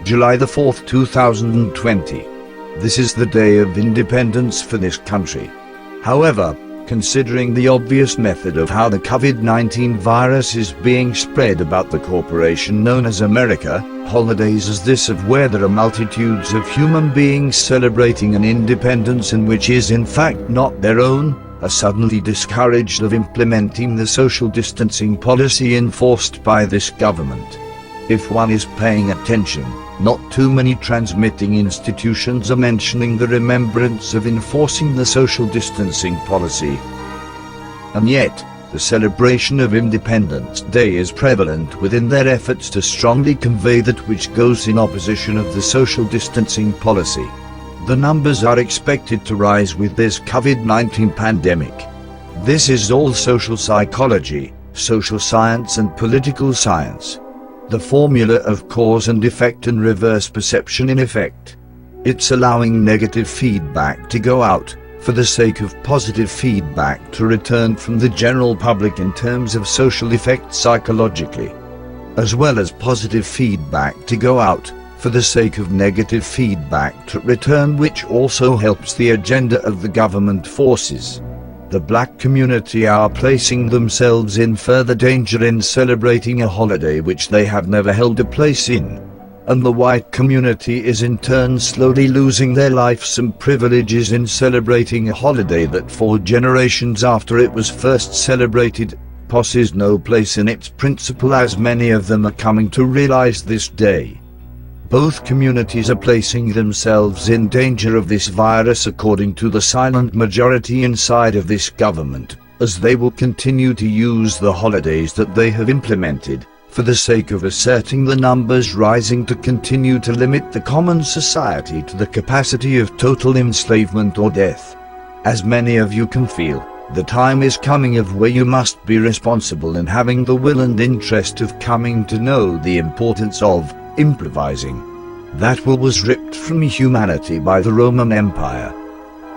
July the 4th, 2020. This is the day of independence for this country. However, considering the obvious method of how the COVID-19 virus is being spread about the corporation known as America, holidays as this of where there are multitudes of human beings celebrating an independence and which is in fact not their own, are suddenly discouraged of implementing the social distancing policy enforced by this government. If one is paying attention, not too many transmitting institutions are mentioning the remembrance of enforcing the social distancing policy. And yet, the celebration of Independence Day is prevalent within their efforts to strongly convey that which goes in opposition of the social distancing policy. The numbers are expected to rise with this COVID-19 pandemic. This is all social psychology, social science and political science. The formula of cause and effect and reverse perception in effect. It's allowing negative feedback to go out, for the sake of positive feedback to return from the general public in terms of social effect psychologically. As well as positive feedback to go out, for the sake of negative feedback to return, which also helps the agenda of the government forces. The black community are placing themselves in further danger in celebrating a holiday which they have never held a place in. And the white community is in turn slowly losing their lives and privileges in celebrating a holiday that 4 generations after it was first celebrated, possesses no place in its principle, as many of them are coming to realize this day. Both communities are placing themselves in danger of this virus according to the silent majority inside of this government, as they will continue to use the holidays that they have implemented, for the sake of asserting the numbers rising to continue to limit the common society to the capacity of total enslavement or death. As many of you can feel, the time is coming of where you must be responsible in having the will and interest of coming to know the importance of improvising. That will was ripped from humanity by the Roman Empire.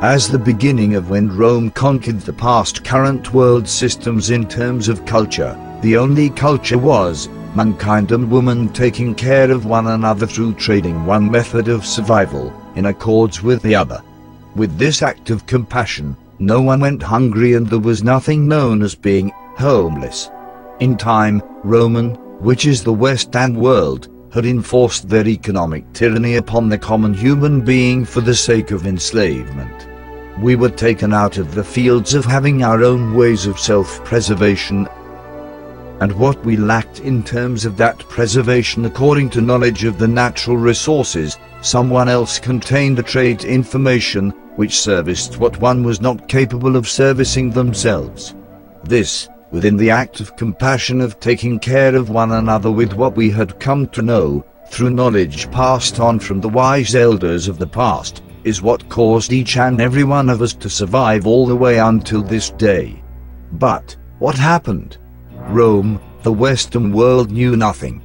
As the beginning of when Rome conquered the past current world systems in terms of culture, the only culture was mankind and woman taking care of one another through trading one method of survival, in accords with the other. With this act of compassion, no one went hungry and there was nothing known as being homeless. In time, Roman, which is the Western world, had enforced their economic tyranny upon the common human being for the sake of enslavement. We were taken out of the fields of having our own ways of self-preservation, and what we lacked in terms of that preservation according to knowledge of the natural resources, someone else contained the trait information, which serviced what one was not capable of servicing themselves. This, within the act of compassion of taking care of one another with what we had come to know, through knowledge passed on from the wise elders of the past, is what caused each and every one of us to survive all the way until this day. But, what happened? Rome, the Western world, knew nothing.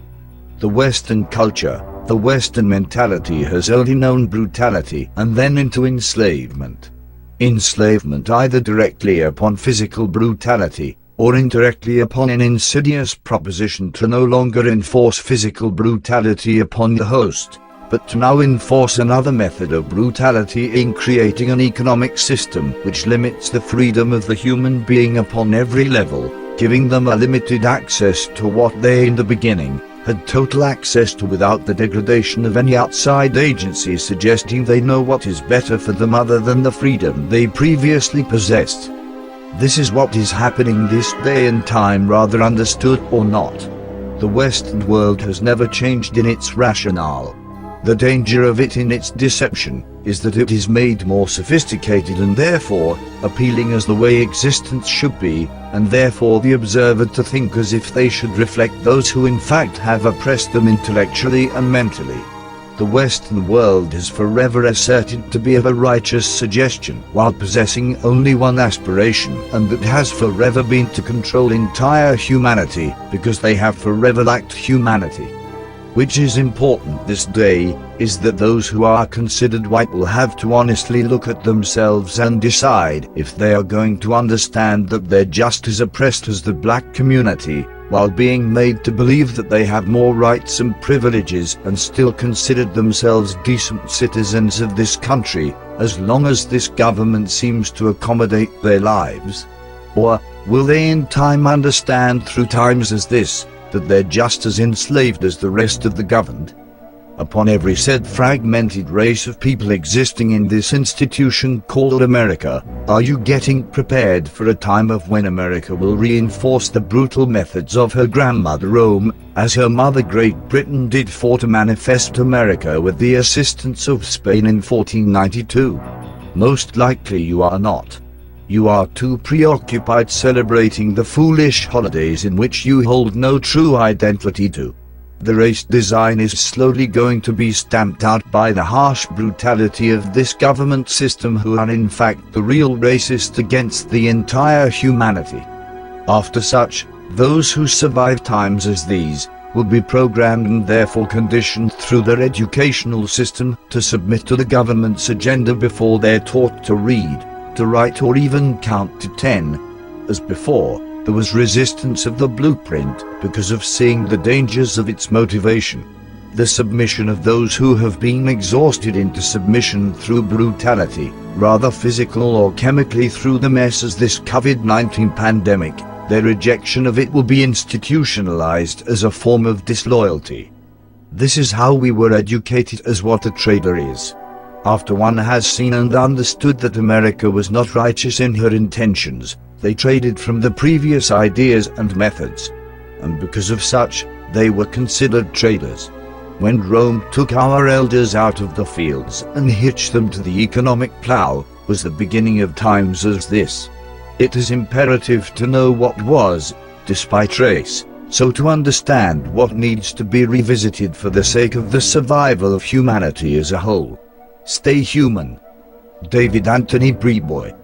The Western culture, the Western mentality has only known brutality and then into enslavement. Enslavement either directly upon physical brutality, or indirectly upon an insidious proposition to no longer enforce physical brutality upon the host, but to now enforce another method of brutality in creating an economic system which limits the freedom of the human being upon every level, giving them a limited access to what they in the beginning had total access to without the degradation of any outside agency suggesting they know what is better for them other than the freedom they previously possessed. This is what is happening this day and time, rather understood or not. The Western world has never changed in its rationale. The danger of it in its deception is that it is made more sophisticated and therefore appealing as the way existence should be, and therefore the observer to think as if they should reflect those who in fact have oppressed them intellectually and mentally. The Western world has forever asserted to be of a righteous suggestion while possessing only one aspiration, and that has forever been to control entire humanity, because they have forever lacked humanity. which is important this day, is that those who are considered white will have to honestly look at themselves and decide if they are going to understand that they're just as oppressed as the black community, while being made to believe that they have more rights and privileges and still considered themselves decent citizens of this country, as long as this government seems to accommodate their lives. Or will they in time understand through times as this, that they're just as enslaved as the rest of the governed? Upon every said fragmented race of people existing in this institution called America, are you getting prepared for a time of when America will reinforce the brutal methods of her grandmother Rome, as her mother Great Britain did for to manifest America with the assistance of Spain in 1492? Most likely you are not. You are too preoccupied celebrating the foolish holidays in which you hold no true identity to. The race design is slowly going to be stamped out by the harsh brutality of this government system, who are in fact the real racist against the entire humanity. After such, those who survive times as these will be programmed and therefore conditioned through their educational system to submit to the government's agenda before they're taught to read, to write, or even count to 10. As before, there was resistance of the blueprint because of seeing the dangers of its motivation. The submission of those who have been exhausted into submission through brutality, rather physical or chemically through the mess as this COVID-19 pandemic, their rejection of it will be institutionalized as a form of disloyalty. This is how we were educated as what a traitor is. After one has seen and understood that America was not righteous in her intentions, they traded from the previous ideas and methods, and because of such, they were considered traitors. When Rome took our elders out of the fields and hitched them to the economic plow, was the beginning of times as this. It is imperative to know what was, despite race, so to understand what needs to be revisited for the sake of the survival of humanity as a whole. Stay human. David Anthony Brayboy.